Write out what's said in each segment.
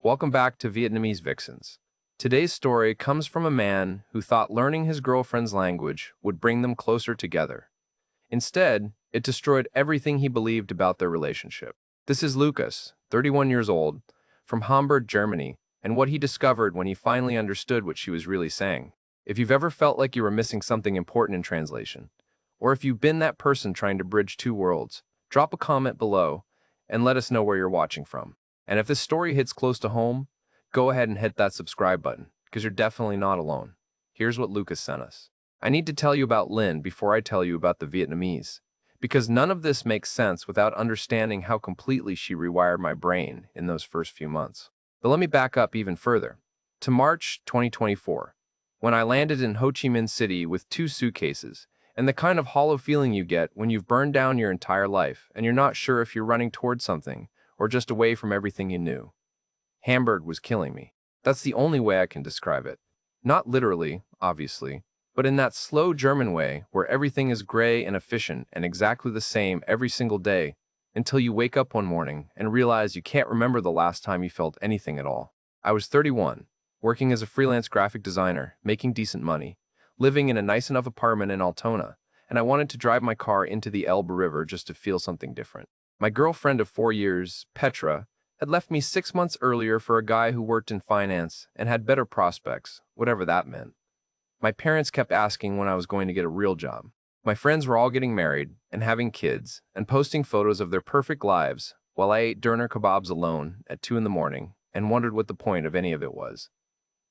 Welcome back to Vietnamese Vixens. Today's story comes from a man who thought learning his girlfriend's language would bring them closer together. Instead, it destroyed everything he believed about their relationship. This is Lucas, 31 years old, from Hamburg, Germany, and what he discovered when he finally understood what she was really saying. If you've ever felt like you were missing something important in translation, or if you've been that person trying to bridge two worlds, drop a comment below and let us know where you're watching from. And if this story hits close to home, go ahead and hit that subscribe button, because you're definitely not alone. Here's what Lucas sent us. I need to tell you about Lynn before I tell you about the Vietnamese, because none of this makes sense without understanding how completely she rewired my brain in those first few months. But let me back up even further, to March 2024, when I landed in Ho Chi Minh City with 2 suitcases, and the kind of hollow feeling you get when you've burned down your entire life and you're not sure if you're running towards something or just away from everything you knew. Hamburg was killing me. That's the only way I can describe it. Not literally, obviously, but in that slow German way where everything is gray and efficient and exactly the same every single day until you wake up one morning and realize you can't remember the last time you felt anything at all. I was 31, working as a freelance graphic designer, making decent money, living in a nice enough apartment in Altona, and I wanted to drive my car into the Elbe River just to feel something different. My girlfriend of 4 years, Petra, had left me 6 months earlier for a guy who worked in finance and had better prospects, whatever that meant. My parents kept asking when I was going to get a real job. My friends were all getting married and having kids and posting photos of their perfect lives while I ate doner kebabs alone at 2 in the morning and wondered what the point of any of it was.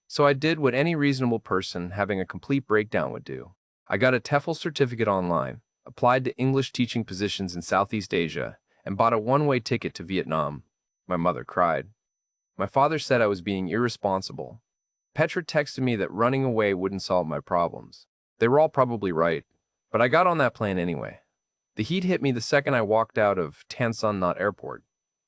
So I did what any reasonable person having a complete breakdown would do. I got a TEFL certificate online, applied to English teaching positions in Southeast Asia, and bought a one-way ticket to Vietnam. My mother cried. My father said I was being irresponsible. Petra texted me that running away wouldn't solve my problems. They were all probably right, but I got on that plane anyway. The heat hit me the second I walked out of Tan Son Nhut Airport.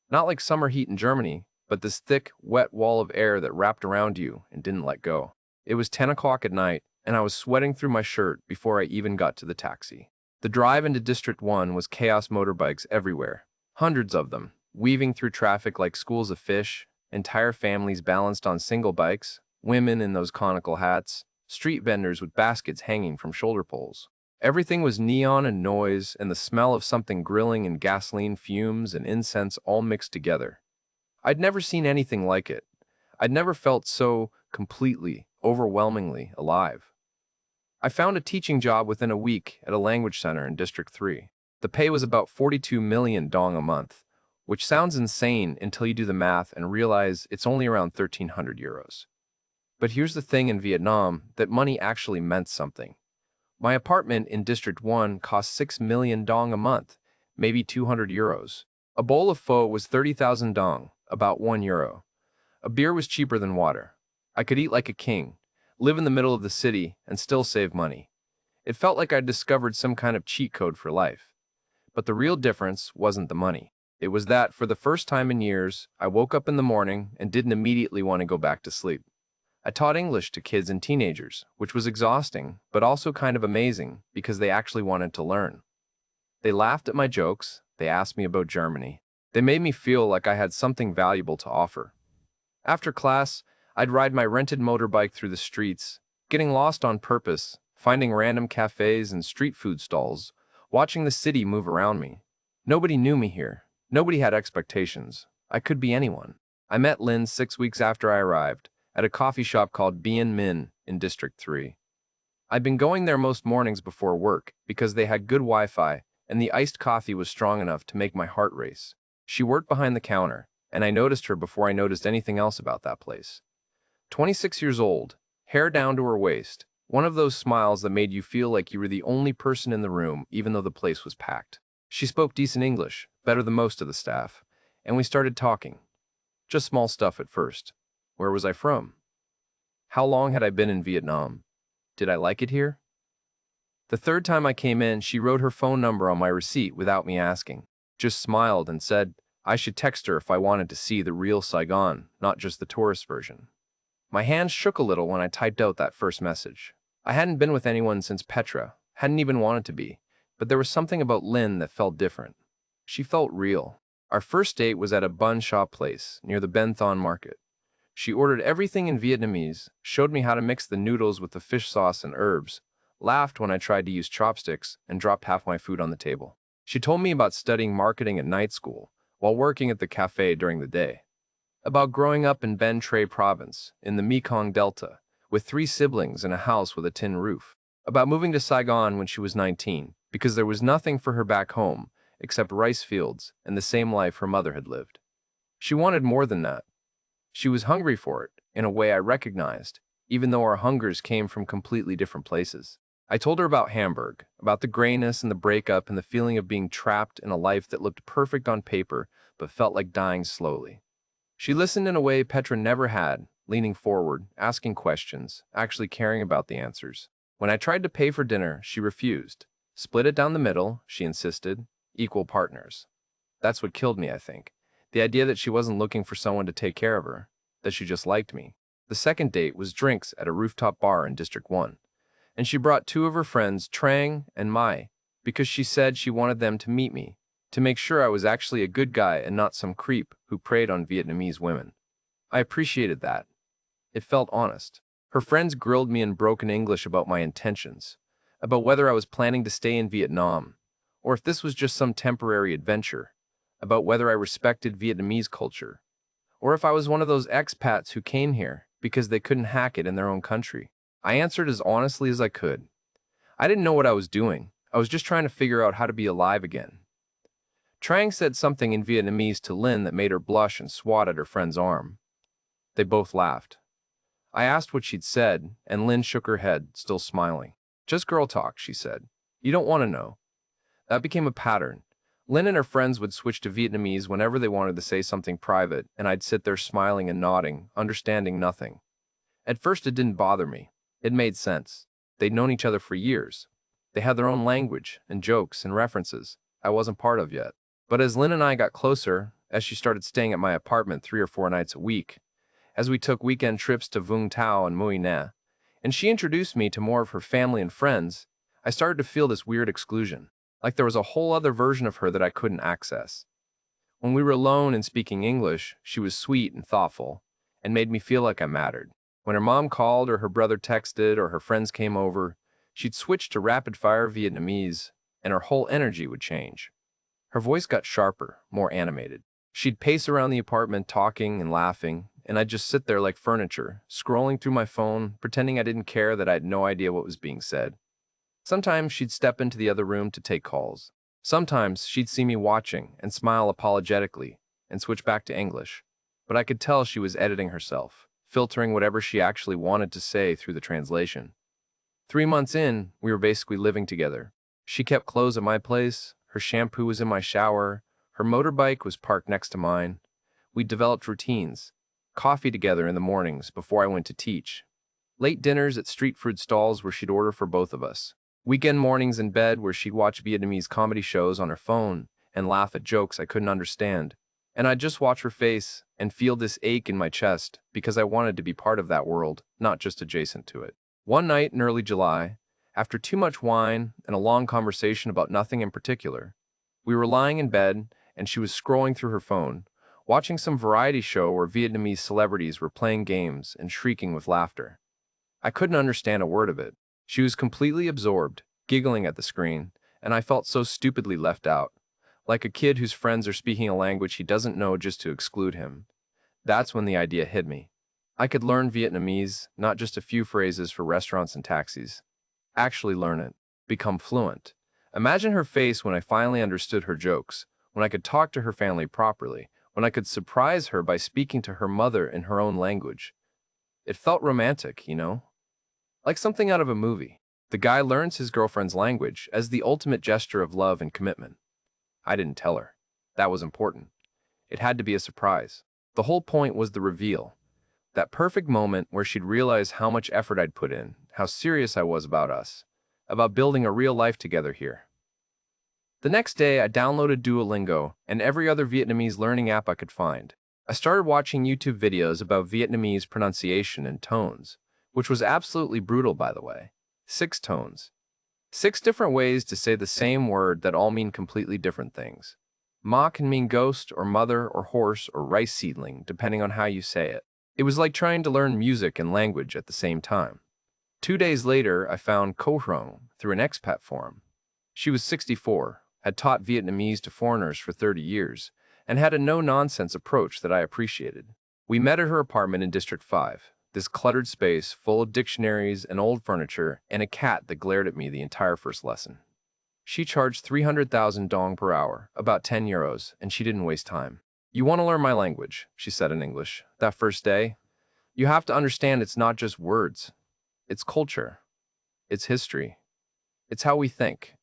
Not like summer heat in Germany, but this thick, wet wall of air that wrapped around you and didn't let go. It was 10 o'clock at night, and I was sweating through my shirt before I even got to the taxi. The drive into District 1 was chaos motorbikes everywhere. Hundreds of them, weaving through traffic like schools of fish, entire families balanced on single bikes, women in those conical hats, street vendors with baskets hanging from shoulder poles. Everything was neon and noise and the smell of something grilling and gasoline fumes and incense all mixed together. I'd never seen anything like it. I'd never felt so completely, overwhelmingly alive. I found a teaching job within a week at a language center in District 3. The pay was about 42 million dong a month, which sounds insane until you do the math and realize it's only around 1,300 euros. But here's the thing in Vietnam, that money actually meant something. My apartment in District 1 cost 6 million dong a month, maybe 200 euros. A bowl of pho was 30,000 dong, about 1 euro. A beer was cheaper than water. I could eat like a king, live in the middle of the city, and still save money. It felt like I'd discovered some kind of cheat code for life. But the real difference wasn't the money. It was that, for the first time in years, I woke up in the morning and didn't immediately want to go back to sleep. I taught English to kids and teenagers, which was exhausting, but also kind of amazing because they actually wanted to learn. They laughed at my jokes, they asked me about Germany. They made me feel like I had something valuable to offer. After class, I'd ride my rented motorbike through the streets, getting lost on purpose, finding random cafes and street food stalls, watching the city move around me. Nobody knew me here. Nobody had expectations. I could be anyone. I met Lynn 6 weeks after I arrived, at a coffee shop called Bien Minh in District 3. I'd been going there most mornings before work because they had good Wi-Fi and the iced coffee was strong enough to make my heart race. She worked behind the counter, and I noticed her before I noticed anything else about that place. 26 years old, hair down to her waist, one of those smiles that made you feel like you were the only person in the room even though the place was packed. She spoke decent English, better than most of the staff, and we started talking. Just small stuff at first. Where was I from? How long had I been in Vietnam? Did I like it here? The third time I came in, she wrote her phone number on my receipt without me asking, just smiled and said I should text her if I wanted to see the real Saigon, not just the tourist version. My hands shook a little when I typed out that first message. I hadn't been with anyone since Petra, hadn't even wanted to be, but there was something about Lynn that felt different. She felt real. Our first date was at a bun shop place near the Ben Thon market. She ordered everything in Vietnamese, showed me how to mix the noodles with the fish sauce and herbs, laughed when I tried to use chopsticks, and dropped half my food on the table. She told me about studying marketing at night school while working at the cafe during the day, about growing up in Ben Tre province in the Mekong Delta with 3 siblings in a house with a tin roof, about moving to Saigon when she was 19 because there was nothing for her back home except rice fields and the same life her mother had lived. She wanted more than that. She was hungry for it in a way I recognized, even though our hungers came from completely different places. I told her about Hamburg, about the grayness and the breakup and the feeling of being trapped in a life that looked perfect on paper but felt like dying slowly. She listened in a way Petra never had, leaning forward, asking questions, actually caring about the answers. When I tried to pay for dinner, she refused. Split it down the middle, she insisted, equal partners. That's what killed me, I think. The idea that she wasn't looking for someone to take care of her, that she just liked me. The second date was drinks at a rooftop bar in District 1. And she brought 2 of her friends, Trang and Mai, because she said she wanted them to meet me, to make sure I was actually a good guy and not some creep who preyed on Vietnamese women. I appreciated that. It felt honest. Her friends grilled me in broken English about my intentions, about whether I was planning to stay in Vietnam, or if this was just some temporary adventure, about whether I respected Vietnamese culture, or if I was one of those expats who came here because they couldn't hack it in their own country. I answered as honestly as I could. I didn't know what I was doing. I was just trying to figure out how to be alive again. Trang said something in Vietnamese to Lin that made her blush and swat at her friend's arm. They both laughed. I asked what she'd said, and Lin shook her head, still smiling. Just girl talk, she said. You don't want to know. That became a pattern. Lin and her friends would switch to Vietnamese whenever they wanted to say something private, and I'd sit there smiling and nodding, understanding nothing. At first it didn't bother me. It made sense. They'd known each other for years. They had their own language and jokes and references I wasn't part of yet. But as Lin and I got closer, as she started staying at my apartment 3 or 4 nights a week, as we took weekend trips to Vung Tau and Mui Ne, and she introduced me to more of her family and friends, I started to feel this weird exclusion, like there was a whole other version of her that I couldn't access. When we were alone and speaking English, she was sweet and thoughtful, and made me feel like I mattered. When her mom called or her brother texted or her friends came over, she'd switch to rapid-fire Vietnamese, and her whole energy would change. Her voice got sharper, more animated. She'd pace around the apartment talking and laughing, and I'd just sit there like furniture, scrolling through my phone, pretending I didn't care that I had no idea what was being said. Sometimes she'd step into the other room to take calls. Sometimes she'd see me watching and smile apologetically and switch back to English. But I could tell she was editing herself, filtering whatever she actually wanted to say through the translation. 3 months in, we were basically living together. She kept clothes at my place, her shampoo was in my shower, her motorbike was parked next to mine. We developed routines. Coffee together in the mornings before I went to teach. Late dinners at street food stalls where she'd order for both of us. Weekend mornings in bed where she'd watch Vietnamese comedy shows on her phone and laugh at jokes I couldn't understand. And I'd just watch her face and feel this ache in my chest because I wanted to be part of that world, not just adjacent to it. One night in early July, after too much wine and a long conversation about nothing in particular, we were lying in bed and she was scrolling through her phone, watching some variety show where Vietnamese celebrities were playing games and shrieking with laughter. I couldn't understand a word of it. She was completely absorbed, giggling at the screen, and I felt so stupidly left out, like a kid whose friends are speaking a language he doesn't know just to exclude him. That's when the idea hit me. I could learn Vietnamese, not just a few phrases for restaurants and taxis. Actually learn it, become fluent. Imagine her face when I finally understood her jokes, when I could talk to her family properly, when I could surprise her by speaking to her mother in her own language. It felt romantic, you know? Like something out of a movie. The guy learns his girlfriend's language as the ultimate gesture of love and commitment. I didn't tell her. That was important. It had to be a surprise. The whole point was the reveal. That perfect moment where she'd realize how much effort I'd put in, how serious I was about us, about building a real life together here. The next day, I downloaded Duolingo and every other Vietnamese learning app I could find. I started watching YouTube videos about Vietnamese pronunciation and tones, which was absolutely brutal, by the way. 6 tones. 6 different ways to say the same word that all mean completely different things. Ma can mean ghost or mother or horse or rice seedling, depending on how you say it. It was like trying to learn music and language at the same time. 2 days later, I found Ko Hrong through an expat forum. She was 64, had taught Vietnamese to foreigners for 30 years, and had a no-nonsense approach that I appreciated. We met at her apartment in District 5, this cluttered space full of dictionaries and old furniture and a cat that glared at me the entire first lesson. She charged 300,000 dong per hour, about 10 euros, and she didn't waste time. "You want to learn my language," she said in English. "That first day, you have to understand it's not just words. It's culture. It's history. It's how we think.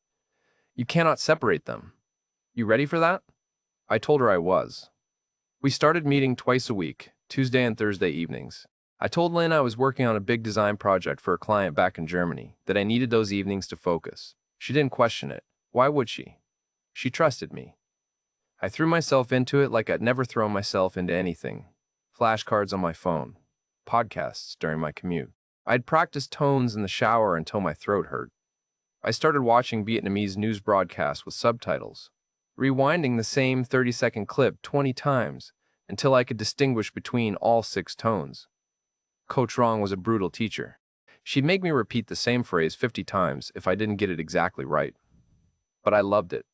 You cannot separate them. You ready for that?" I told her I was. We started meeting twice a week, Tuesday and Thursday evenings. I told Lynn I was working on a big design project for a client back in Germany, that I needed those evenings to focus. She didn't question it. Why would she? She trusted me. I threw myself into it like I'd never thrown myself into anything. Flashcards on my phone. Podcasts during my commute. I'd practiced tones in the shower until my throat hurt. I started watching Vietnamese news broadcasts with subtitles, rewinding the same 30-second clip 20 times until I could distinguish between all 6 tones. Coach Rong was a brutal teacher. She'd make me repeat the same phrase 50 times if I didn't get it exactly right. But I loved it.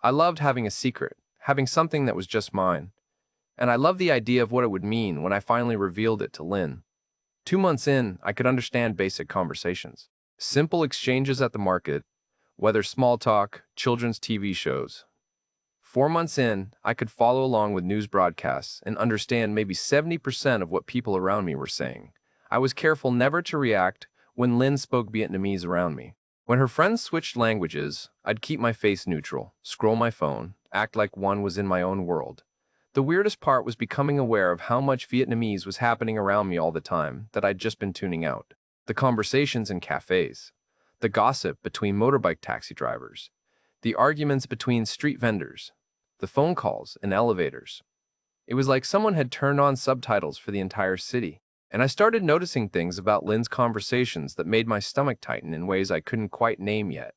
I loved having a secret, having something that was just mine. And I loved the idea of what it would mean when I finally revealed it to Lynn. 2 months in, I could understand basic conversations. Simple exchanges at the market, whether small talk, children's TV shows. 4 months in, I could follow along with news broadcasts and understand maybe 70% of what people around me were saying. I was careful never to react when Lynn spoke Vietnamese around me. When her friends switched languages, I'd keep my face neutral, scroll my phone, act like one was in my own world. The weirdest part was becoming aware of how much Vietnamese was happening around me all the time that I'd just been tuning out. The conversations in cafes, the gossip between motorbike taxi drivers, the arguments between street vendors, the phone calls in elevators. It was like someone had turned on subtitles for the entire city. And I started noticing things about Lynn's conversations that made my stomach tighten in ways I couldn't quite name yet.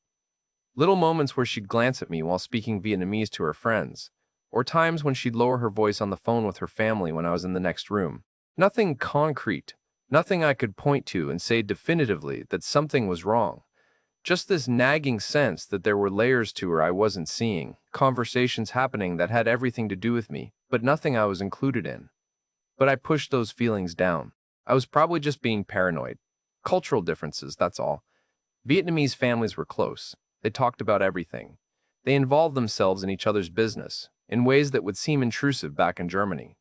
Little moments where she'd glance at me while speaking Vietnamese to her friends, or times when she'd lower her voice on the phone with her family when I was in the next room. Nothing concrete, nothing I could point to and say definitively that something was wrong. Just this nagging sense that there were layers to her I wasn't seeing, conversations happening that had everything to do with me, but nothing I was included in. But I pushed those feelings down. I was probably just being paranoid. Cultural differences, that's all. Vietnamese families were close. They talked about everything. They involved themselves in each other's business in ways that would seem intrusive back in Germany.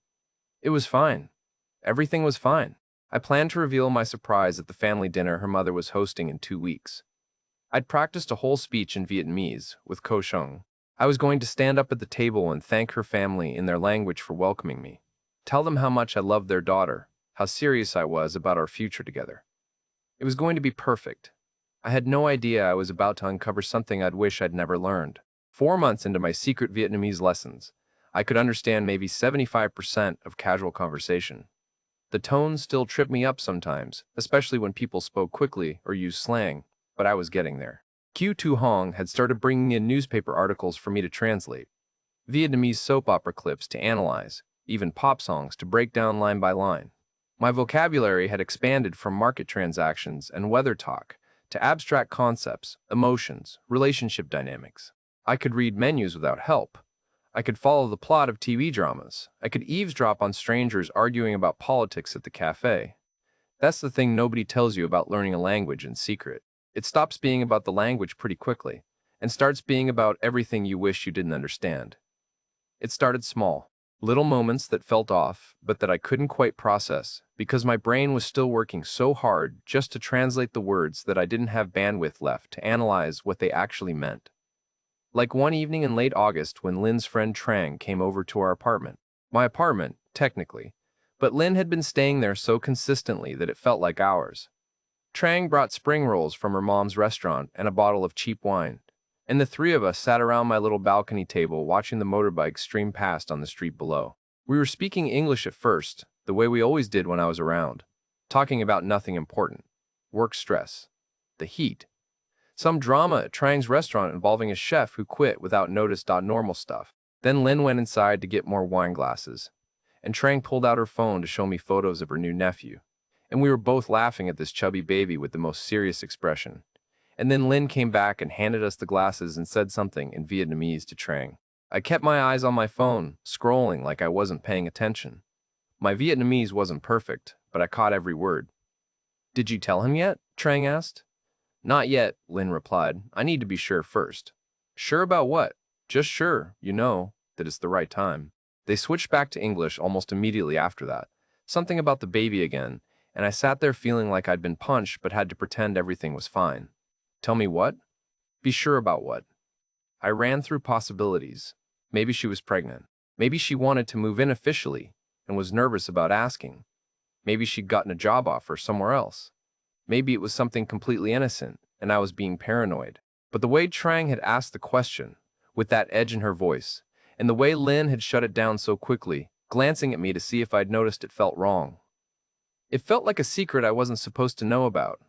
It was fine. Everything was fine. I planned to reveal my surprise at the family dinner her mother was hosting in 2 weeks. I'd practiced a whole speech in Vietnamese with Ko Shung. I was going to stand up at the table and thank her family in their language for welcoming me. Tell them how much I loved their daughter, how serious I was about our future together. It was going to be perfect. I had no idea I was about to uncover something I'd wish I'd never learned. 4 months into my secret Vietnamese lessons, I could understand maybe 75% of casual conversation. The tones still tripped me up sometimes, especially when people spoke quickly or used slang, but I was getting there. Q Tu Hong had started bringing in newspaper articles for me to translate, Vietnamese soap opera clips to analyze, even pop songs to break down line by line. My vocabulary had expanded from market transactions and weather talk to abstract concepts, emotions, relationship dynamics. I could read menus without help. I could follow the plot of TV dramas. I could eavesdrop on strangers arguing about politics at the cafe. That's the thing nobody tells you about learning a language in secret. It stops being about the language pretty quickly and starts being about everything you wish you didn't understand. It started small. Little moments that felt off, but that I couldn't quite process, because my brain was still working so hard just to translate the words that I didn't have bandwidth left to analyze what they actually meant. Like one evening in late August when Lynn's friend Trang came over to our apartment. My apartment, technically, but Lynn had been staying there so consistently that it felt like ours. Trang brought spring rolls from her mom's restaurant and a bottle of cheap wine, and the 3 of us sat around my little balcony table watching the motorbikes stream past on the street below. We were speaking English at first, the way we always did when I was around, talking about nothing important. Work stress. The heat. Some drama at Trang's restaurant involving a chef who quit without notice. Normal stuff. Then Lynn went inside to get more wine glasses, and Trang pulled out her phone to show me photos of her new nephew. And we were both laughing at this chubby baby with the most serious expression. And then Lin came back and handed us the glasses and said something in Vietnamese to Trang. I kept my eyes on my phone, scrolling like I wasn't paying attention. My Vietnamese wasn't perfect, but I caught every word. Did you tell him yet? Trang asked. Not yet, Lin replied. I need to be sure first. Sure about what? Just sure, that it's the right time. They switched back to English almost immediately after that. Something about the baby again, and I sat there feeling like I'd been punched but had to pretend everything was fine. Tell me what? Be sure about what? I ran through possibilities. Maybe she was pregnant. Maybe she wanted to move in officially and was nervous about asking. Maybe she'd gotten a job offer somewhere else. Maybe it was something completely innocent and I was being paranoid. But the way Trang had asked the question, with that edge in her voice, and the way Lin had shut it down so quickly, glancing at me to see if I'd noticed it felt wrong. It felt like a secret I wasn't supposed to know about.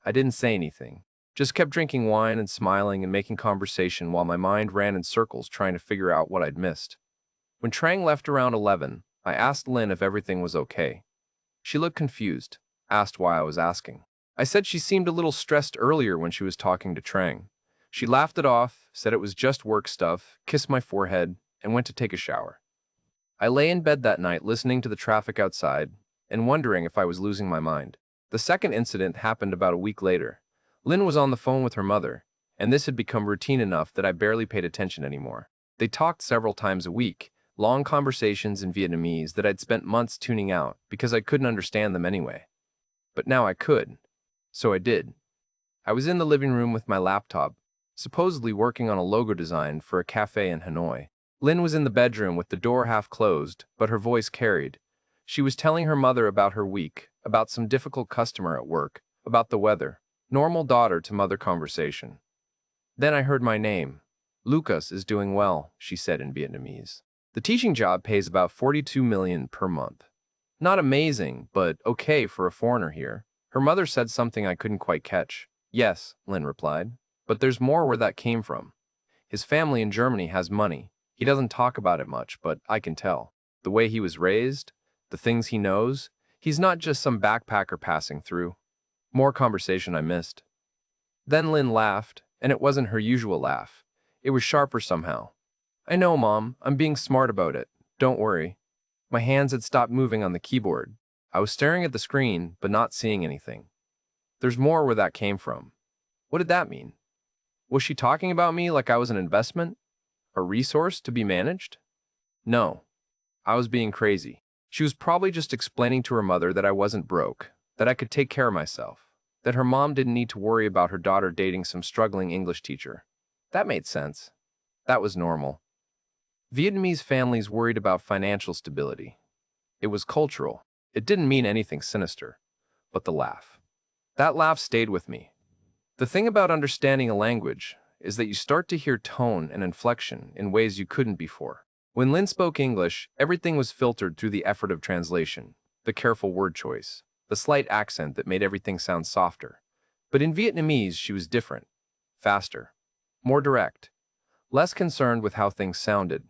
I didn't say anything. Just kept drinking wine and smiling and making conversation while my mind ran in circles trying to figure out what I'd missed. When Trang left around 11, I asked Lin if everything was okay. She looked confused, asked why I was asking. I said she seemed a little stressed earlier when she was talking to Trang. She laughed it off, said it was just work stuff, kissed my forehead, and went to take a shower. I lay in bed that night listening to the traffic outside and wondering if I was losing my mind. The second incident happened about a week later. Lin was on the phone with her mother, and this had become routine enough that I barely paid attention anymore. They talked several times a week, long conversations in Vietnamese that I'd spent months tuning out because I couldn't understand them anyway. But now I could, so I did. I was in the living room with my laptop, supposedly working on a logo design for a cafe in Hanoi. Lin was in the bedroom with the door half closed, but her voice carried. She was telling her mother about her week, about some difficult customer at work, about the weather. Normal daughter-to-mother conversation. Then I heard my name. Lucas is doing well, she said in Vietnamese. The teaching job pays about 42 million per month. Not amazing, but okay for a foreigner here. Her mother said something I couldn't quite catch. Yes, Lin replied. But there's more where that came from. His family in Germany has money. He doesn't talk about it much, but I can tell. The way he was raised, the things he knows, he's not just some backpacker passing through. More conversation I missed. Then Lin laughed, and it wasn't her usual laugh. It was sharper somehow. I know, Mom. I'm being smart about it. Don't worry. My hands had stopped moving on the keyboard. I was staring at the screen, but not seeing anything. There's more where that came from. What did that mean? Was she talking about me like I was an investment? A resource to be managed? No. I was being crazy. She was probably just explaining to her mother that I wasn't broke, that I could take care of myself, that her mom didn't need to worry about her daughter dating some struggling English teacher. That made sense. That was normal. Vietnamese families worried about financial stability. It was cultural. It didn't mean anything sinister. But the laugh. That laugh stayed with me. The thing about understanding a language is that you start to hear tone and inflection in ways you couldn't before. When Lin spoke English, everything was filtered through the effort of translation, the careful word choice, the slight accent that made everything sound softer. But in Vietnamese, she was different, faster, more direct, less concerned with how things sounded,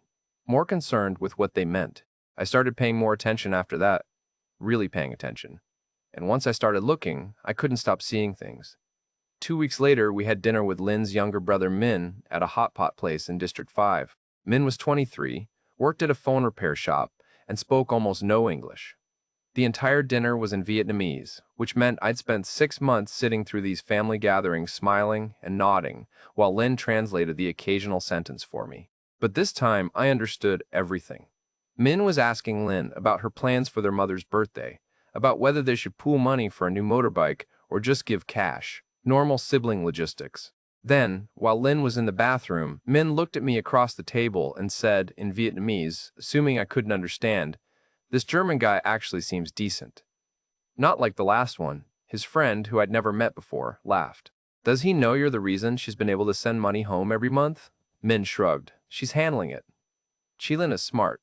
more concerned with what they meant. I started paying more attention after that, really paying attention. And once I started looking, I couldn't stop seeing things. 2 weeks later, we had dinner with Lin's younger brother Min at a hot pot place in District 5. Min was 23, worked at a phone repair shop, and spoke almost no English. The entire dinner was in Vietnamese, which meant I'd spent 6 months sitting through these family gatherings smiling and nodding while Lin translated the occasional sentence for me. But this time, I understood everything. Min was asking Lin about her plans for their mother's birthday, about whether they should pool money for a new motorbike or just give cash, normal sibling logistics. Then, while Lin was in the bathroom, Min looked at me across the table and said, in Vietnamese, assuming I couldn't understand, "This German guy actually seems decent." Not like the last one. His friend, who I'd never met before, laughed. "Does he know you're the reason she's been able to send money home every month?" Min shrugged. "She's handling it. Chilin is smart.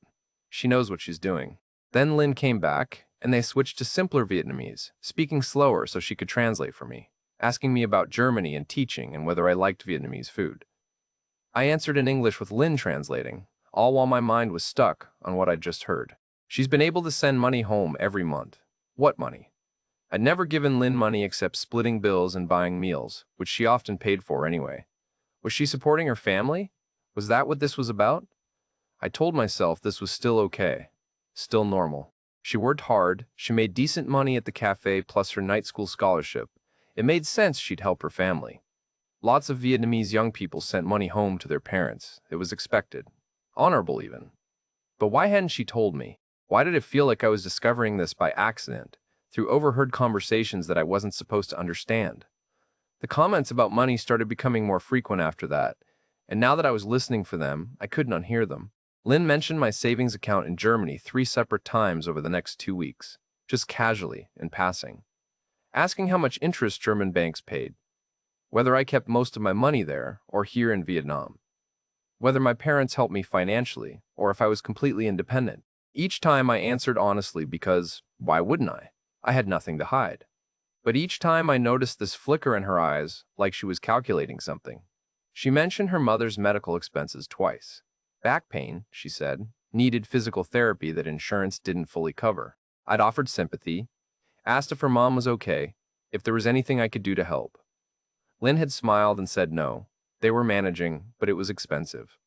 She knows what she's doing." Then Lin came back, and they switched to simpler Vietnamese, speaking slower so she could translate for me, asking me about Germany and teaching and whether I liked Vietnamese food. I answered in English with Lin translating, all while my mind was stuck on what I'd just heard. She's been able to send money home every month. What money? I'd never given Lynn money except splitting bills and buying meals, which she often paid for anyway. Was she supporting her family? Was that what this was about? I told myself this was still okay, still normal. She worked hard, she made decent money at the cafe plus her night school scholarship. It made sense she'd help her family. Lots of Vietnamese young people sent money home to their parents. It was expected. Honorable even. But why hadn't she told me? Why did it feel like I was discovering this by accident, through overheard conversations that I wasn't supposed to understand? The comments about money started becoming more frequent after that, and now that I was listening for them, I couldn't unhear them. Lynn mentioned my savings account in Germany 3 separate times over the next 2 weeks, just casually, in passing, asking how much interest German banks paid, whether I kept most of my money there or here in Vietnam, whether my parents helped me financially or if I was completely independent. Each time I answered honestly because, why wouldn't I? I had nothing to hide. But each time I noticed this flicker in her eyes, like she was calculating something. She mentioned her mother's medical expenses twice. Back pain, she said, needed physical therapy that insurance didn't fully cover. I'd offered sympathy, asked if her mom was okay, if there was anything I could do to help. Lynn had smiled and said no. They were managing, but it was expensive.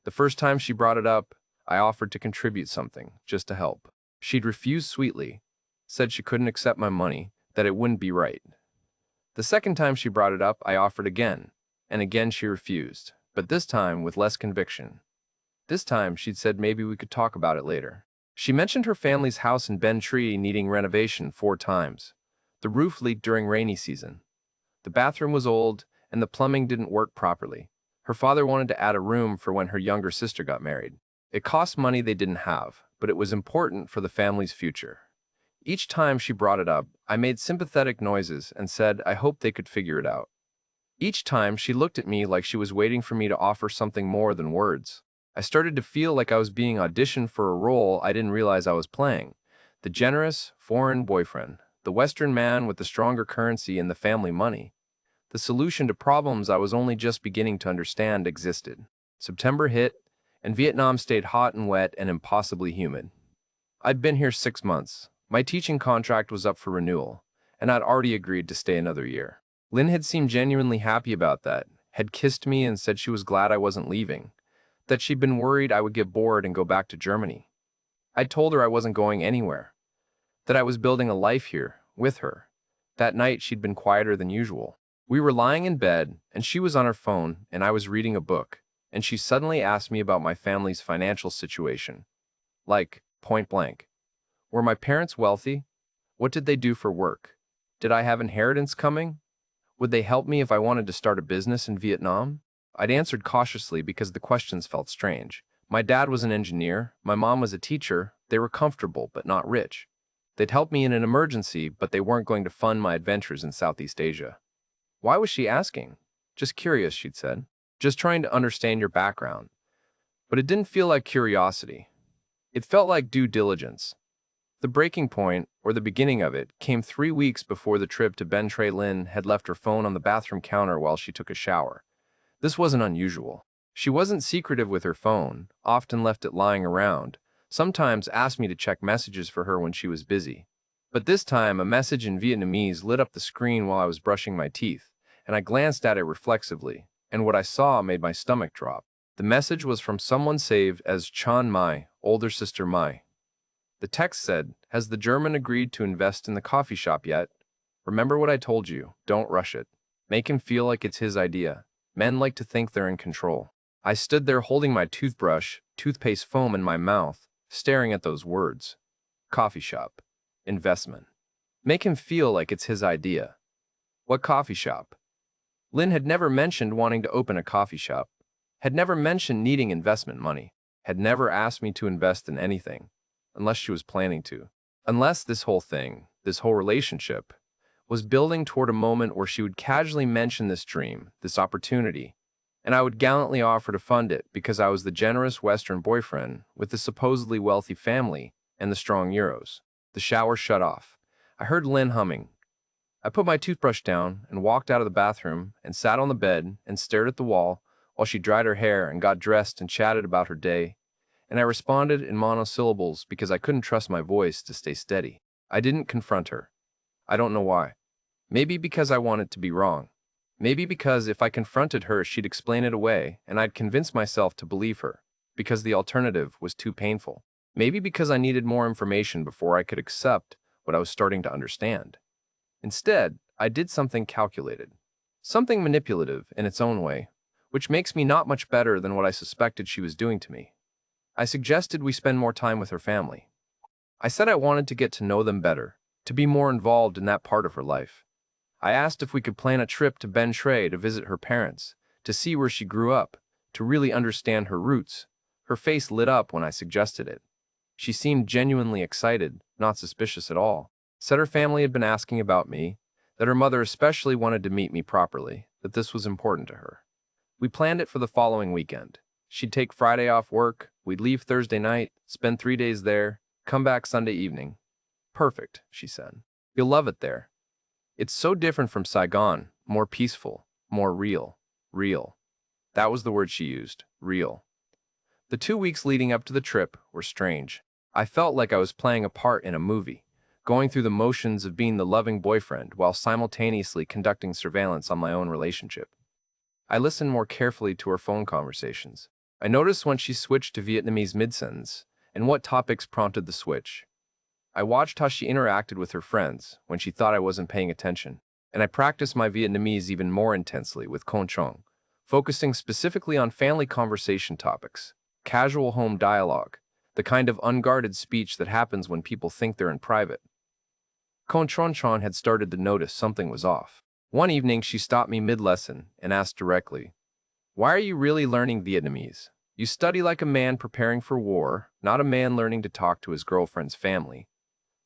The first time she brought it up, I offered to contribute something, just to help. She'd refused sweetly, said she couldn't accept my money, that it wouldn't be right. The second time she brought it up, I offered again, and again she refused, but this time with less conviction. This time she'd said maybe we could talk about it later. She mentioned her family's house in Ben Tree needing renovation 4 times. The roof leaked during rainy season. The bathroom was old, and the plumbing didn't work properly. Her father wanted to add a room for when her younger sister got married. It cost money they didn't have, but it was important for the family's future. Each time she brought it up, I made sympathetic noises and said I hoped they could figure it out. Each time she looked at me like she was waiting for me to offer something more than words. I started to feel like I was being auditioned for a role I didn't realize I was playing. The generous, foreign boyfriend, the Western man with the stronger currency and the family money. The solution to problems I was only just beginning to understand existed. September hit, and Vietnam stayed hot and wet and impossibly humid. I'd been here 6 months. My teaching contract was up for renewal, and I'd already agreed to stay another year. Lynn had seemed genuinely happy about that, had kissed me and said she was glad I wasn't leaving, that she'd been worried I would get bored and go back to Germany. I'd told her I wasn't going anywhere, that I was building a life here, with her. That night she'd been quieter than usual. We were lying in bed, and she was on her phone, and I was reading a book, and she suddenly asked me about my family's financial situation. Like, point blank. Were my parents wealthy? What did they do for work? Did I have inheritance coming? Would they help me if I wanted to start a business in Vietnam? I'd answered cautiously because the questions felt strange. My dad was an engineer, my mom was a teacher, they were comfortable but not rich. They'd help me in an emergency, but they weren't going to fund my adventures in Southeast Asia. Why was she asking? Just curious, she'd said. Just trying to understand your background. But it didn't feel like curiosity. It felt like due diligence. The breaking point, or the beginning of it, came 3 weeks before the trip to Ben Tre. Lynn had left her phone on the bathroom counter while she took a shower. This wasn't unusual. She wasn't secretive with her phone, often left it lying around, sometimes asked me to check messages for her when she was busy. But this time, a message in Vietnamese lit up the screen while I was brushing my teeth, and I glanced at it reflexively, and what I saw made my stomach drop. The message was from someone saved as Chan Mai, older sister Mai. The text said, "Has the German agreed to invest in the coffee shop yet? Remember what I told you, don't rush it. Make him feel like it's his idea. Men like to think they're in control." I stood there holding my toothbrush, toothpaste foam in my mouth, staring at those words. Coffee shop. Investment. Make him feel like it's his idea. What coffee shop? Lynn had never mentioned wanting to open a coffee shop, had never mentioned needing investment money, had never asked me to invest in anything. Unless she was planning to. Unless this whole thing, this whole relationship, was building toward a moment where she would casually mention this dream, this opportunity, and I would gallantly offer to fund it because I was the generous Western boyfriend with the supposedly wealthy family and the strong euros. The shower shut off. I heard Lynn humming. I put my toothbrush down and walked out of the bathroom and sat on the bed and stared at the wall while she dried her hair and got dressed and chatted about her day. and I responded in monosyllables because I couldn't trust my voice to stay steady. I didn't confront her. I don't know why. Maybe because I wanted to be wrong. Maybe because if I confronted her, she'd explain it away, and I'd convince myself to believe her, because the alternative was too painful. Maybe because I needed more information before I could accept what I was starting to understand. Instead, I did something calculated, something manipulative in its own way, which makes me not much better than what I suspected she was doing to me. I suggested we spend more time with her family. I said I wanted to get to know them better, to be more involved in that part of her life. I asked if we could plan a trip to Ben Tre to visit her parents, to see where she grew up, to really understand her roots. Her face lit up when I suggested it. She seemed genuinely excited, not suspicious at all. Said her family had been asking about me, that her mother especially wanted to meet me properly, that this was important to her. We planned it for the following weekend. She'd take Friday off work, we'd leave Thursday night, spend 3 days there, come back Sunday evening. Perfect, she said. You'll love it there. It's so different from Saigon, more peaceful, more real. Real. That was the word she used, real. The 2 weeks leading up to the trip were strange. I felt like I was playing a part in a movie, going through the motions of being the loving boyfriend while simultaneously conducting surveillance on my own relationship. I listened more carefully to her phone conversations. I noticed when she switched to Vietnamese mid-sentence and what topics prompted the switch. I watched how she interacted with her friends when she thought I wasn't paying attention, and I practiced my Vietnamese even more intensely with Con Trong, focusing specifically on family conversation topics, casual home dialogue, the kind of unguarded speech that happens when people think they're in private. Con Trong had started to notice something was off. One evening, she stopped me mid-lesson and asked directly, "Why are you really learning Vietnamese? You study like a man preparing for war, not a man learning to talk to his girlfriend's family."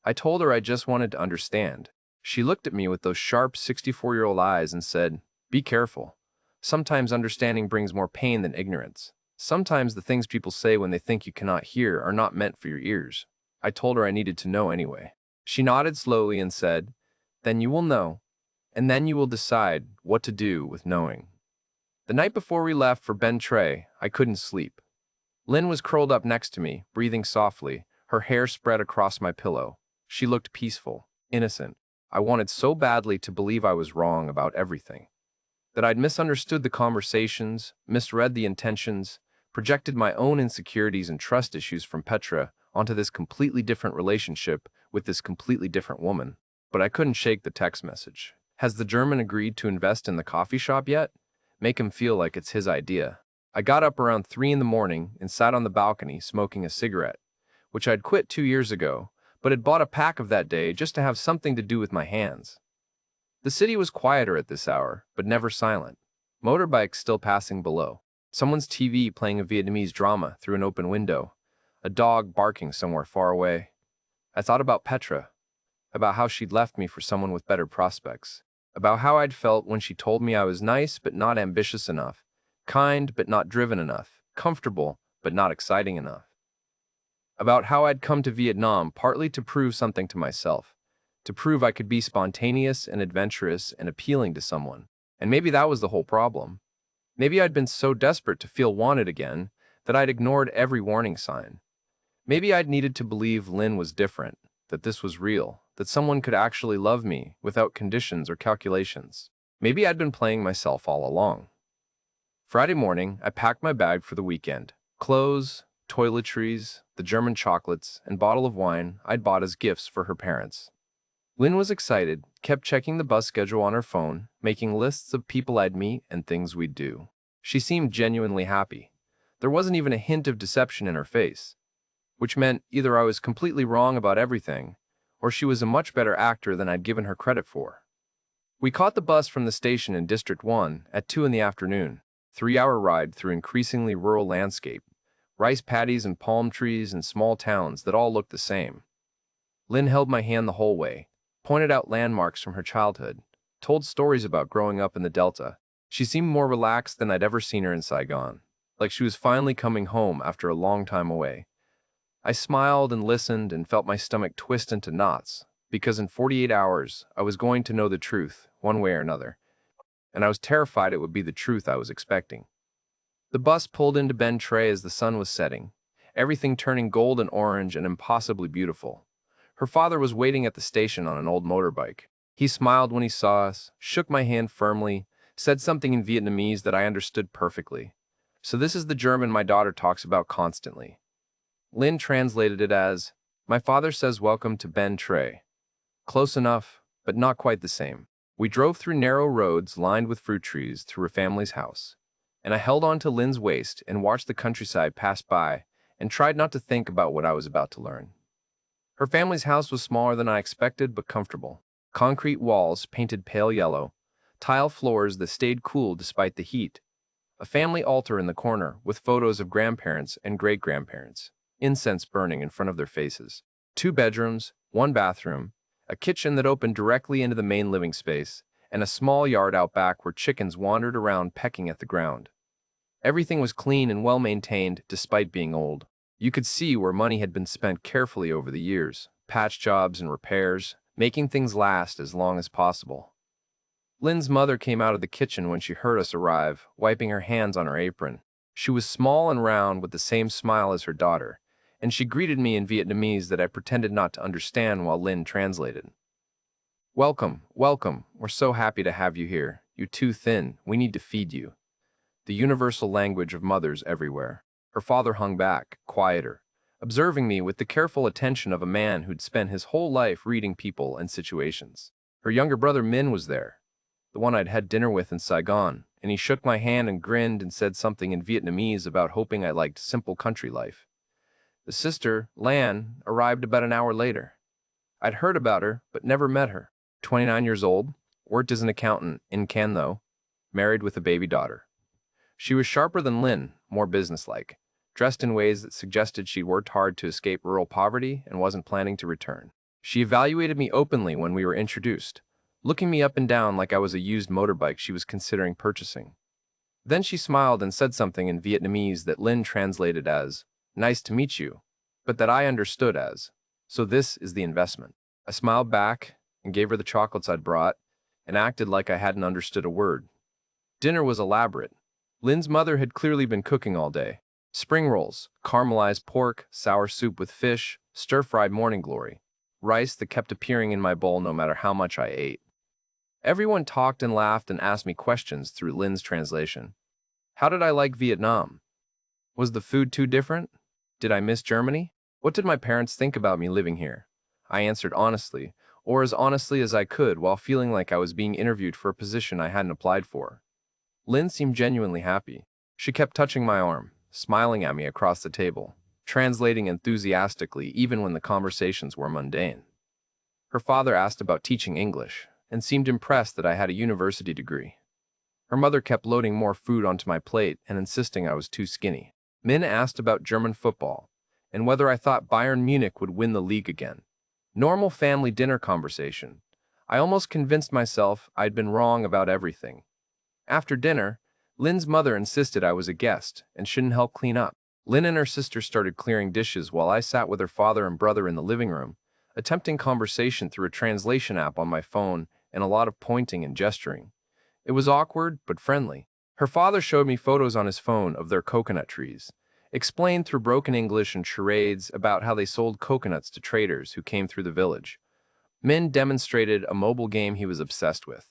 I told her I just wanted to understand. She looked at me with those sharp 64-year-old eyes and said, "Be careful. Sometimes understanding brings more pain than ignorance. Sometimes the things people say when they think you cannot hear are not meant for your ears." I told her I needed to know anyway. She nodded slowly and said, "Then you will know, and then you will decide what to do with knowing." The night before we left for Ben Tre, I couldn't sleep. Lynn was curled up next to me, breathing softly, her hair spread across my pillow. She looked peaceful, innocent. I wanted so badly to believe I was wrong about everything. That I'd misunderstood the conversations, misread the intentions, projected my own insecurities and trust issues from Petra onto this completely different relationship with this completely different woman. But I couldn't shake the text message. Has the German agreed to invest in the coffee shop yet? Make him feel like it's his idea. I got up around 3 in the morning and sat on the balcony smoking a cigarette, which I'd quit 2 years ago, but had bought a pack of that day just to have something to do with my hands. The city was quieter at this hour, but never silent. Motorbikes still passing below. Someone's TV playing a Vietnamese drama through an open window. A dog barking somewhere far away. I thought about Petra, about how she'd left me for someone with better prospects, about how I'd felt when she told me I was nice but not ambitious enough, kind but not driven enough, comfortable but not exciting enough. About how I'd come to Vietnam partly to prove something to myself, to prove I could be spontaneous and adventurous and appealing to someone. And maybe that was the whole problem. Maybe I'd been so desperate to feel wanted again that I'd ignored every warning sign. Maybe I'd needed to believe Lynn was different, that this was real, that someone could actually love me without conditions or calculations. Maybe I'd been playing myself all along. Friday morning, I packed my bag for the weekend. Clothes, toiletries, the German chocolates, and bottle of wine I'd bought as gifts for her parents. Lynn was excited, kept checking the bus schedule on her phone, making lists of people I'd meet and things we'd do. She seemed genuinely happy. There wasn't even a hint of deception in her face, which meant either I was completely wrong about everything, or she was a much better actor than I'd given her credit for. We caught the bus from the station in District 1 at 2 in the afternoon, 3-hour ride through increasingly rural landscape, rice paddies and palm trees and small towns that all looked the same. Lynn held my hand the whole way, pointed out landmarks from her childhood, told stories about growing up in the Delta. She seemed more relaxed than I'd ever seen her in Saigon, like she was finally coming home after a long time away. I smiled and listened and felt my stomach twist into knots, because in 48 hours I was going to know the truth, one way or another, and I was terrified it would be the truth I was expecting. The bus pulled into Ben Tre as the sun was setting, everything turning gold and orange and impossibly beautiful. Her father was waiting at the station on an old motorbike. He smiled when he saw us, shook my hand firmly, said something in Vietnamese that I understood perfectly. So this is the German my daughter talks about constantly. Lynn translated it as, "My father says welcome to Ben Tre." Close enough, but not quite the same. We drove through narrow roads lined with fruit trees to her family's house, and I held on to Lynn's waist and watched the countryside pass by and tried not to think about what I was about to learn. Her family's house was smaller than I expected, but comfortable. Concrete walls painted pale yellow, tile floors that stayed cool despite the heat, a family altar in the corner with photos of grandparents and great-grandparents, incense burning in front of their faces. 2 bedrooms, 1 bathroom, a kitchen that opened directly into the main living space, and a small yard out back where chickens wandered around pecking at the ground. Everything was clean and well-maintained despite being old. You could see where money had been spent carefully over the years, patch jobs and repairs, making things last as long as possible. Lynn's mother came out of the kitchen when she heard us arrive, wiping her hands on her apron. She was small and round with the same smile as her daughter, and she greeted me in Vietnamese that I pretended not to understand while Lynn translated. "Welcome, welcome. We're so happy to have you here. You're too thin. We need to feed you." The universal language of mothers everywhere. Her father hung back, quieter, observing me with the careful attention of a man who'd spent his whole life reading people and situations. Her younger brother Min was there, the one I'd had dinner with in Saigon, and he shook my hand and grinned and said something in Vietnamese about hoping I liked simple country life. The sister, Lan, arrived about an hour later. I'd heard about her, but never met her. 29 years old, worked as an accountant in Can though, married with a baby daughter. She was sharper than Lynn, more businesslike, dressed in ways that suggested she'd worked hard to escape rural poverty and wasn't planning to return. She evaluated me openly when we were introduced, looking me up and down like I was a used motorbike she was considering purchasing. Then she smiled and said something in Vietnamese that Lynn translated as, "Nice to meet you," but that I understood as, "So this is the investment." I smiled back and gave her the chocolates I'd brought and acted like I hadn't understood a word. Dinner was elaborate. Lynn's mother had clearly been cooking all day. Spring rolls, caramelized pork, sour soup with fish, stir-fried morning glory, rice that kept appearing in my bowl no matter how much I ate. Everyone talked and laughed and asked me questions through Lynn's translation. How did I like Vietnam? Was the food too different? Did I miss Germany? What did my parents think about me living here? I answered honestly, or as honestly as I could while feeling like I was being interviewed for a position I hadn't applied for. Lynn seemed genuinely happy. She kept touching my arm, smiling at me across the table, translating enthusiastically even when the conversations were mundane. Her father asked about teaching English, and seemed impressed that I had a university degree. Her mother kept loading more food onto my plate and insisting I was too skinny. Min asked about German football, and whether I thought Bayern Munich would win the league again. Normal family dinner conversation. I almost convinced myself I'd been wrong about everything. After dinner, Lynn's mother insisted I was a guest and shouldn't help clean up. Lynn and her sister started clearing dishes while I sat with her father and brother in the living room, attempting conversation through a translation app on my phone and a lot of pointing and gesturing. It was awkward, but friendly. Her father showed me photos on his phone of their coconut trees, explained through broken English and charades about how they sold coconuts to traders who came through the village. Min demonstrated a mobile game he was obsessed with.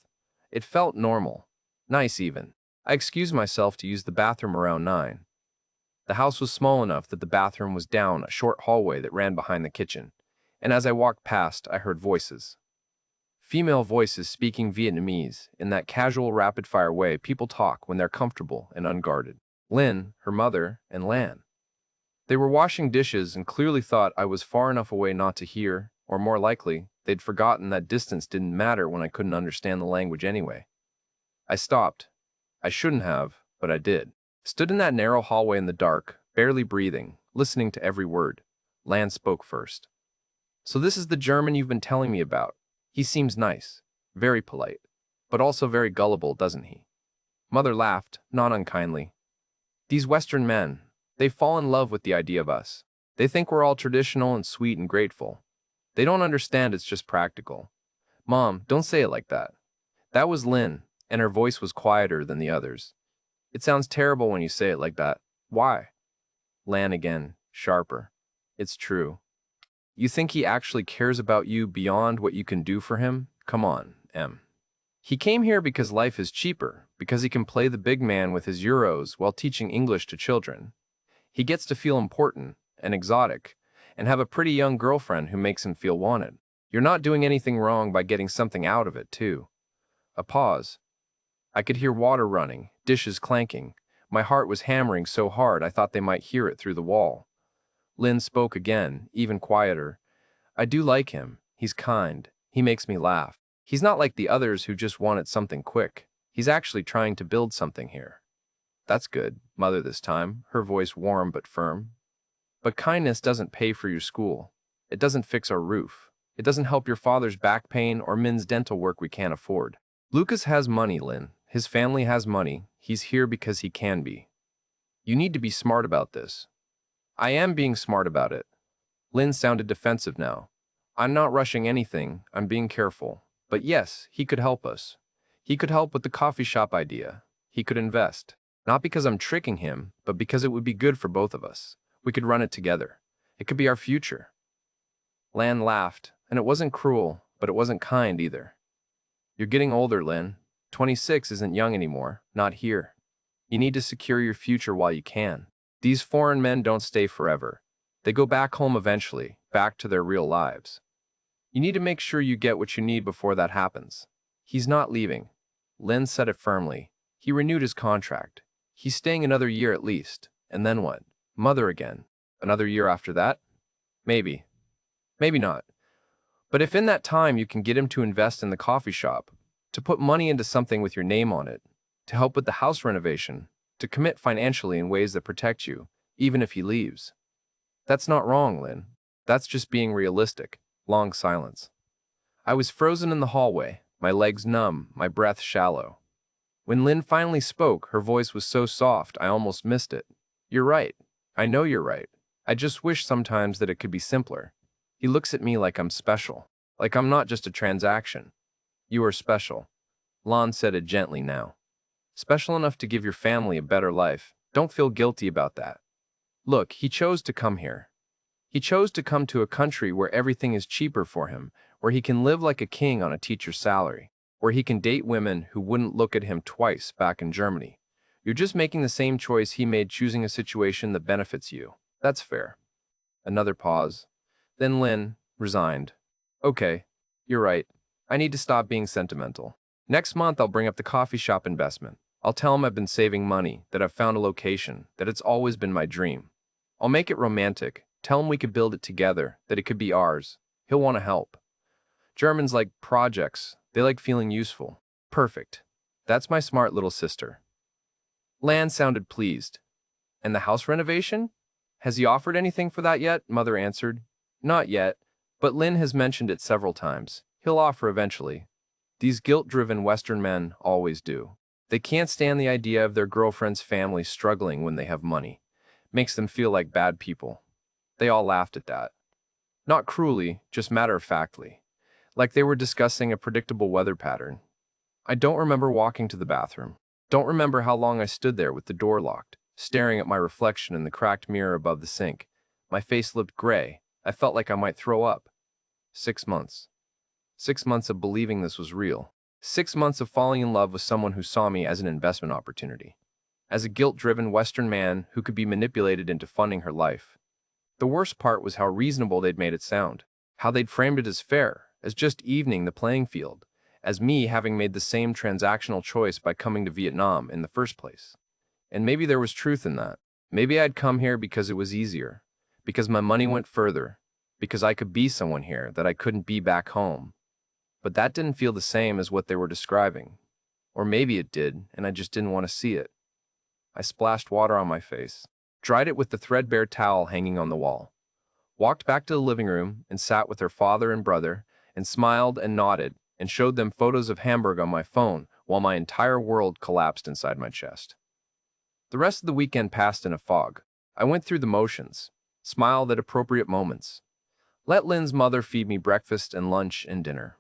It felt normal. Nice even. I excused myself to use the bathroom around 9. The house was small enough that the bathroom was down a short hallway that ran behind the kitchen, and as I walked past, I heard voices. Female voices speaking Vietnamese in that casual, rapid-fire way people talk when they're comfortable and unguarded. Lynn, her mother, and Lan. They were washing dishes and clearly thought I was far enough away not to hear, or more likely, they'd forgotten that distance didn't matter when I couldn't understand the language anyway. I stopped. I shouldn't have, but I did. Stood in that narrow hallway in the dark, barely breathing, listening to every word. Lan spoke first. "So this is the German you've been telling me about. He seems nice, very polite, but also very gullible, doesn't he?" Mother laughed, not unkindly. "These Western men, they fall in love with the idea of us. They think we're all traditional and sweet and grateful. They don't understand it's just practical. Mom, don't say it like that." That was Lynn, and her voice was quieter than the others. "It sounds terrible when you say it like that. Why?" Lan again. sharper. It's true. You think he actually cares about you beyond what you can do for him? Come on, Em. He came here because life is cheaper, because he can play the big man with his euros while teaching English to children. He gets to feel important and exotic, and have a pretty young girlfriend who makes him feel wanted. You're not doing anything wrong by getting something out of it, too. A pause. I could hear water running, dishes clanking. My heart was hammering so hard I thought they might hear it through the wall. Lynn spoke again, even quieter. I do like him. He's kind. He makes me laugh. He's not like the others who just wanted something quick. He's actually trying to build something here. That's good, Mother this time, her voice warm but firm. But kindness doesn't pay for your school. It doesn't fix our roof. It doesn't help your father's back pain or Min's dental work we can't afford. Lucas has money, Lynn. His family has money. He's here because he can be. You need to be smart about this. I am being smart about it. Lynn sounded defensive now. I'm not rushing anything. I'm being careful. But yes, he could help us. He could help with the coffee shop idea. He could invest. Not because I'm tricking him, but because it would be good for both of us. We could run it together. It could be our future. Lan laughed, and it wasn't cruel, but it wasn't kind either. You're getting older, Lynn. 26 isn't young anymore, not here. You need to secure your future while you can. These foreign men don't stay forever. They go back home eventually, back to their real lives. You need to make sure you get what you need before that happens. He's not leaving. Lynn said it firmly. He renewed his contract. He's staying another year at least. And then what? Mother again. Another year after that? Maybe. Maybe not. But if in that time you can get him to invest in the coffee shop, to put money into something with your name on it, to help with the house renovation, to commit financially in ways that protect you, even if he leaves. That's not wrong, Lynn. That's just being realistic. Long silence. I was frozen in the hallway, my legs numb, my breath shallow. When Lynn finally spoke, her voice was so soft I almost missed it. You're right. I know you're right. I just wish sometimes that it could be simpler. He looks at me like I'm special, like I'm not just a transaction. You are special. Lon said it gently now. Special enough to give your family a better life. Don't feel guilty about that. Look, he chose to come here. He chose to come to a country where everything is cheaper for him, where he can live like a king on a teacher's salary, where he can date women who wouldn't look at him twice back in Germany. You're just making the same choice he made, choosing a situation that benefits you. That's fair. Another pause. Then Lynn, resigned. Okay, you're right. I need to stop being sentimental. Next month I'll bring up the coffee shop investment. I'll tell him I've been saving money, that I've found a location, that it's always been my dream. I'll make it romantic. Tell him we could build it together, that it could be ours. He'll want to help. Germans like projects. They like feeling useful. Perfect. That's my smart little sister. Lan sounded pleased. And the house renovation? Has he offered anything for that yet? Mother answered. Not yet, but Lynn has mentioned it several times. He'll offer eventually. These guilt-driven Western men always do. They can't stand the idea of their girlfriend's family struggling when they have money. Makes them feel like bad people. They all laughed at that. Not cruelly, just matter-of-factly. Like they were discussing a predictable weather pattern. I don't remember walking to the bathroom. Don't remember how long I stood there with the door locked, staring at my reflection in the cracked mirror above the sink. My face looked gray. I felt like I might throw up. 6 months. 6 months of believing this was real. 6 months of falling in love with someone who saw me as an investment opportunity. As a guilt-driven Western man who could be manipulated into funding her life. The worst part was how reasonable they'd made it sound. How they'd framed it as fair, as just evening the playing field. As me having made the same transactional choice by coming to Vietnam in the first place. And maybe there was truth in that. Maybe I'd come here because it was easier. Because my money went further. Because I could be someone here that I couldn't be back home. But that didn't feel the same as what they were describing. Or maybe it did, and I just didn't want to see it. I splashed water on my face, dried it with the threadbare towel hanging on the wall, walked back to the living room and sat with her father and brother, and smiled and nodded, and showed them photos of Hamburg on my phone while my entire world collapsed inside my chest. The rest of the weekend passed in a fog. I went through the motions, smiled at appropriate moments, let Lynn's mother feed me breakfast and lunch and dinner.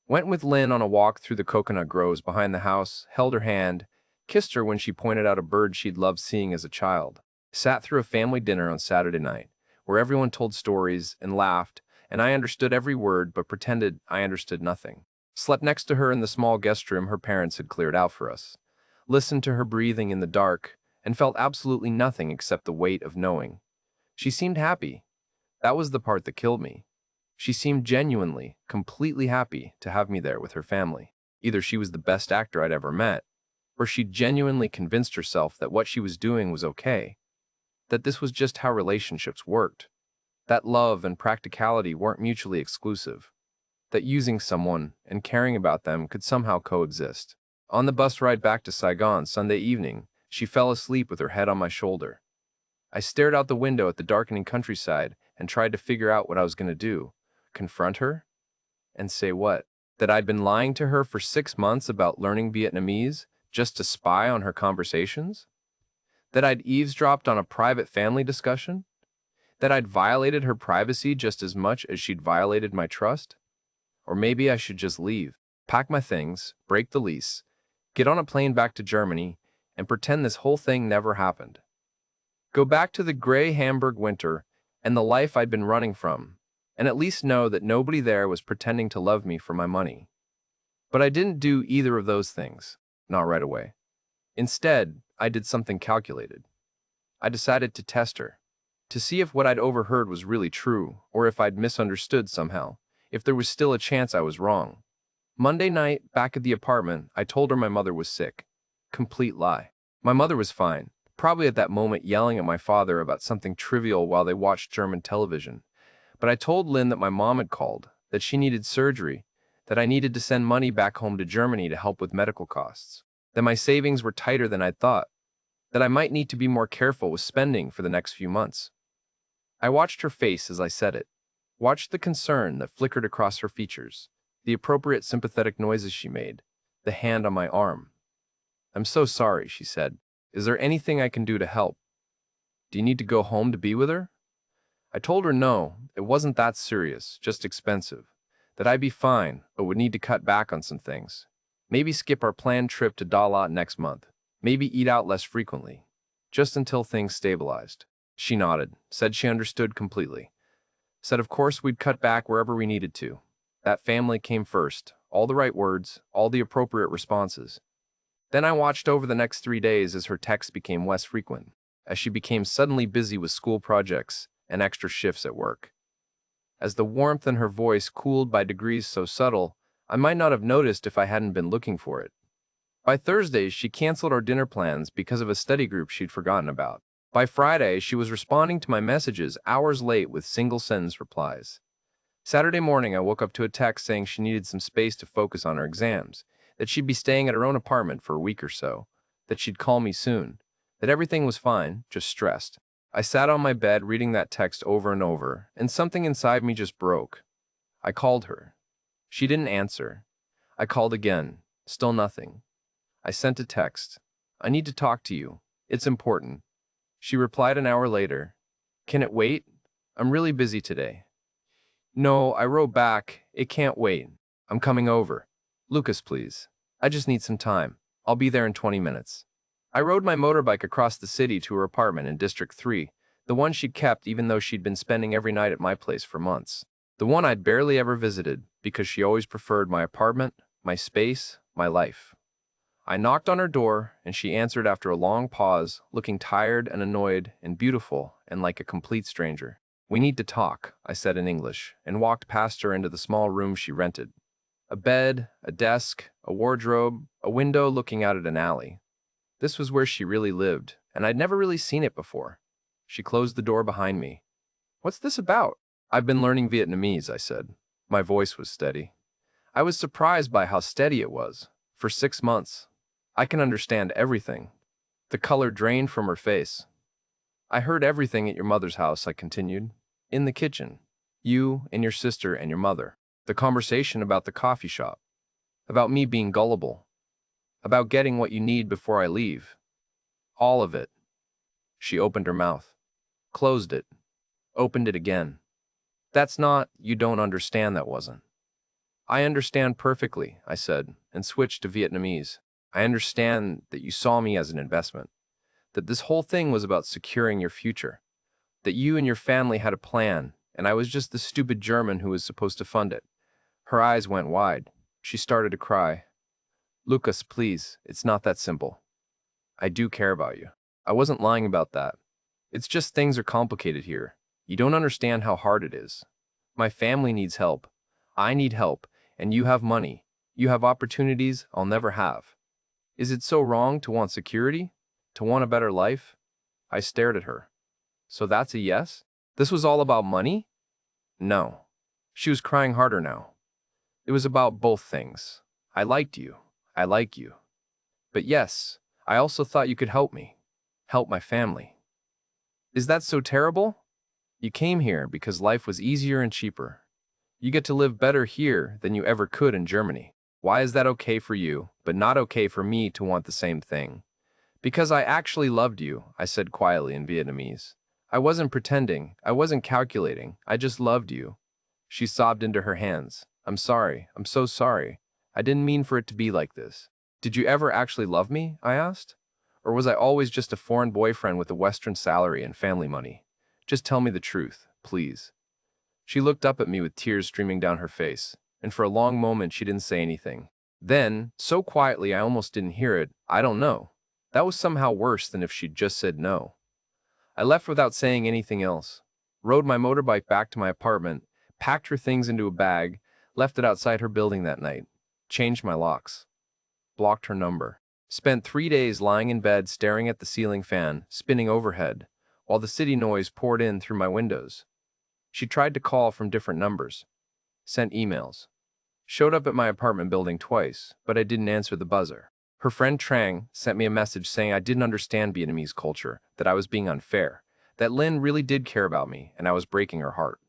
Went with Lynn on a walk through the coconut groves behind the house, held her hand, kissed her when she pointed out a bird she'd loved seeing as a child. Sat through a family dinner on Saturday night, where everyone told stories and laughed, and I understood every word but pretended I understood nothing. Slept next to her in the small guest room her parents had cleared out for us. Listened to her breathing in the dark, and felt absolutely nothing except the weight of knowing. She seemed happy. That was the part that killed me. She seemed genuinely, completely happy to have me there with her family. Either she was the best actor I'd ever met, or she genuinely convinced herself that what she was doing was okay, that this was just how relationships worked, that love and practicality weren't mutually exclusive, that using someone and caring about them could somehow coexist. On the bus ride back to Saigon Sunday evening, she fell asleep with her head on my shoulder. I stared out the window at the darkening countryside and tried to figure out what I was going to do. Confront her? And say what? That I'd been lying to her for 6 months about learning Vietnamese just to spy on her conversations? That I'd eavesdropped on a private family discussion? That I'd violated her privacy just as much as she'd violated my trust? Or maybe I should just leave, pack my things, break the lease, get on a plane back to Germany, and pretend this whole thing never happened. Go back to the gray Hamburg winter and the life I'd been running from, and at least know that nobody there was pretending to love me for my money. But I didn't do either of those things, not right away. Instead, I did something calculated. I decided to test her, to see if what I'd overheard was really true, or if I'd misunderstood somehow, if there was still a chance I was wrong. Monday night, back at the apartment, I told her my mother was sick. Complete lie. My mother was fine, probably at that moment yelling at my father about something trivial while they watched German television. But I told Lynn that my mom had called, that she needed surgery, that I needed to send money back home to Germany to help with medical costs, that my savings were tighter than I'd thought, that I might need to be more careful with spending for the next few months. I watched her face as I said it, watched the concern that flickered across her features, the appropriate sympathetic noises she made, the hand on my arm. "I'm so sorry," she said. "Is there anything I can do to help? Do you need to go home to be with her?" I told her no, it wasn't that serious, just expensive, that I'd be fine, but would need to cut back on some things. Maybe skip our planned trip to Dalat next month, maybe eat out less frequently, just until things stabilized. She nodded, said she understood completely, said of course we'd cut back wherever we needed to. That family came first, all the right words, all the appropriate responses. Then I watched over the next 3 days as her texts became less frequent, as she became suddenly busy with school projects and extra shifts at work. As the warmth in her voice cooled by degrees so subtle, I might not have noticed if I hadn't been looking for it. By Thursday, she canceled our dinner plans because of a study group she'd forgotten about. By Friday, she was responding to my messages hours late with single-sentence replies. Saturday morning, I woke up to a text saying she needed some space to focus on her exams, that she'd be staying at her own apartment for a week or so, that she'd call me soon, that everything was fine, just stressed. I sat on my bed reading that text over and over, and something inside me just broke. I called her. She didn't answer. I called again. Still nothing. I sent a text. "I need to talk to you. It's important." She replied an hour later. "Can it wait? I'm really busy today." "No," I wrote back. "It can't wait. I'm coming over. Lucas, please. I just need some time. I'll be there in 20 minutes. I rode my motorbike across the city to her apartment in District 3, the one she'd kept even though she'd been spending every night at my place for months. The one I'd barely ever visited because she always preferred my apartment, my space, my life. I knocked on her door, and she answered after a long pause, looking tired and annoyed and beautiful and like a complete stranger. "We need to talk," I said in English, and walked past her into the small room she rented. A bed, a desk, a wardrobe, a window looking out at an alley. This was where she really lived, and I'd never really seen it before. She closed the door behind me. "What's this about?" "I've been learning Vietnamese," I said. My voice was steady. I was surprised by how steady it was. "For 6 months. I can understand everything." The color drained from her face. "I heard everything at your mother's house," I continued. "In the kitchen. You and your sister and your mother. The conversation about the coffee shop. About me being gullible. About getting what you need before I leave. All of it." She opened her mouth. Closed it. Opened it again. "That's not, you don't understand, that wasn't." "I understand perfectly," I said, and switched to Vietnamese. "I understand that you saw me as an investment. that this whole thing was about securing your future, that you and your family had a plan, and I was just the stupid German who was supposed to fund it. Her eyes went wide. She started to cry. Lucas, please, it's not that simple. I do care about you. I wasn't lying about that. It's just things are complicated here. You don't understand how hard it is. My family needs help. I need help, and you have money. You have opportunities I'll never have. Is it so wrong to want security? To want a better life? I stared at her. So that's a yes? This was all about money? No. She was crying harder now. It was about both things. I liked you. I like you. But yes, I also thought you could help me. Help my family. Is that so terrible? You came here because life was easier and cheaper. You get to live better here than you ever could in Germany. Why is that okay for you, but not okay for me to want the same thing? Because I actually loved you, I said quietly in Vietnamese. I wasn't pretending, I wasn't calculating, I just loved you. She sobbed into her hands. I'm sorry, I'm so sorry. I didn't mean for it to be like this. Did you ever actually love me? I asked. Or was I always just a foreign boyfriend with a Western salary and family money? Just tell me the truth, please. She looked up at me with tears streaming down her face, and for a long moment she didn't say anything. Then, so quietly I almost didn't hear it, I don't know. That was somehow worse than if she'd just said no. I left without saying anything else, rode my motorbike back to my apartment, packed her things into a bag, left it outside her building that night, changed my locks, blocked her number, spent 3 days lying in bed staring at the ceiling fan spinning overhead, while the city noise poured in through my windows. She tried to call from different numbers, sent emails, showed up at my apartment building twice, but I didn't answer the buzzer. Her friend Trang sent me a message saying I didn't understand Vietnamese culture, that I was being unfair, that Lynn really did care about me, and I was breaking her heart.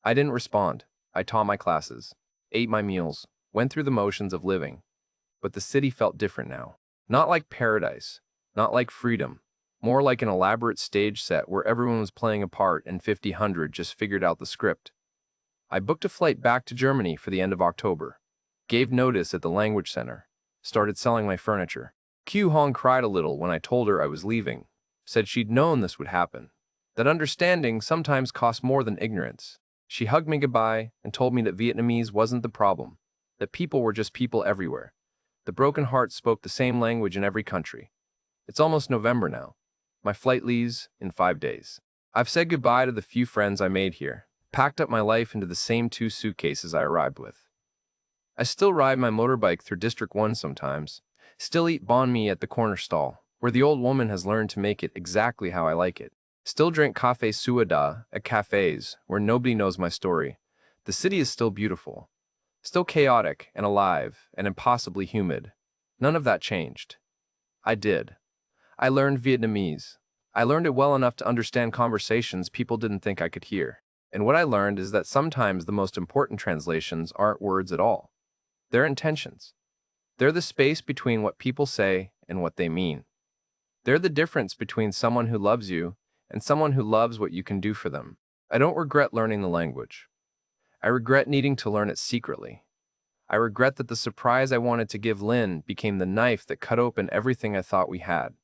I didn't respond. I taught my classes, ate my meals, went through the motions of living. But the city felt different now. Not like paradise, not like freedom, more like an elaborate stage set where everyone was playing a part and 50-100 just figured out the script. I booked a flight back to Germany for the end of October, gave notice at the language center, started selling my furniture. Q Hong cried a little when I told her I was leaving, said she'd known this would happen, that understanding sometimes costs more than ignorance. She hugged me goodbye and told me that Vietnamese wasn't the problem, that people were just people everywhere. The broken heart spoke the same language in every country. It's almost November now. My flight leaves in 5 days. I've said goodbye to the few friends I made here, packed up my life into the same 2 suitcases I arrived with. I still ride my motorbike through District 1 sometimes, still eat banh mi at the corner stall, where the old woman has learned to make it exactly how I like it. Still drink café suada at cafes where nobody knows my story. The city is still beautiful, still chaotic and alive and impossibly humid. None of that changed. I did. I learned Vietnamese. I learned it well enough to understand conversations people didn't think I could hear. And what I learned is that sometimes the most important translations aren't words at all. They're intentions. They're the space between what people say and what they mean. They're the difference between someone who loves you and someone who loves what you can do for them. I don't regret learning the language. I regret needing to learn it secretly. I regret that the surprise I wanted to give Lynn became the knife that cut open everything I thought we had.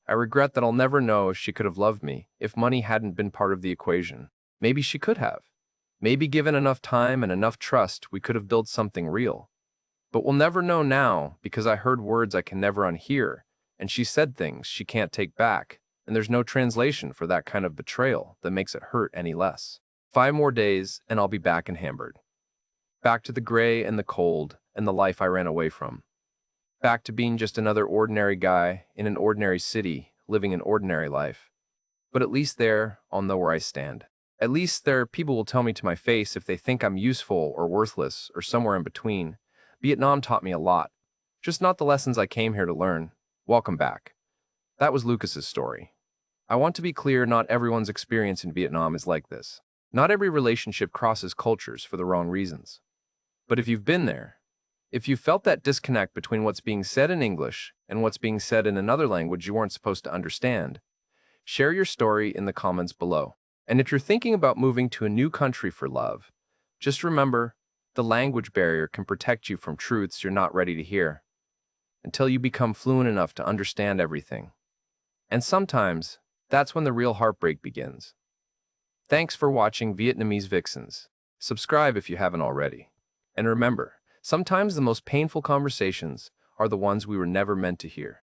I regret that I'll never know if she could have loved me if money hadn't been part of the equation. Maybe she could have. Maybe given enough time and enough trust, we could have built something real. But we'll never know now because I heard words I can never unhear, and she said things she can't take back, and there's no translation for that kind of betrayal that makes it hurt any less. 5 more days, and I'll be back in Hamburg. Back to the gray and the cold and the life I ran away from. Back to being just another ordinary guy in an ordinary city, living an ordinary life. But at least there, I'll know where I stand. At least there, people will tell me to my face if they think I'm useful or worthless or somewhere in between. Vietnam taught me a lot. Just not the lessons I came here to learn. Welcome back. That was Lucas's story. I want to be clear, not everyone's experience in Vietnam is like this. Not every relationship crosses cultures for the wrong reasons. But if you've been there, if you felt that disconnect between what's being said in English and what's being said in another language you weren't supposed to understand, share your story in the comments below. And if you're thinking about moving to a new country for love, just remember, the language barrier can protect you from truths you're not ready to hear, until you become fluent enough to understand everything. And sometimes, that's when the real heartbreak begins. Thanks for watching Vietnamese Vixens. Subscribe if you haven't already. And remember, sometimes the most painful conversations are the ones we were never meant to hear.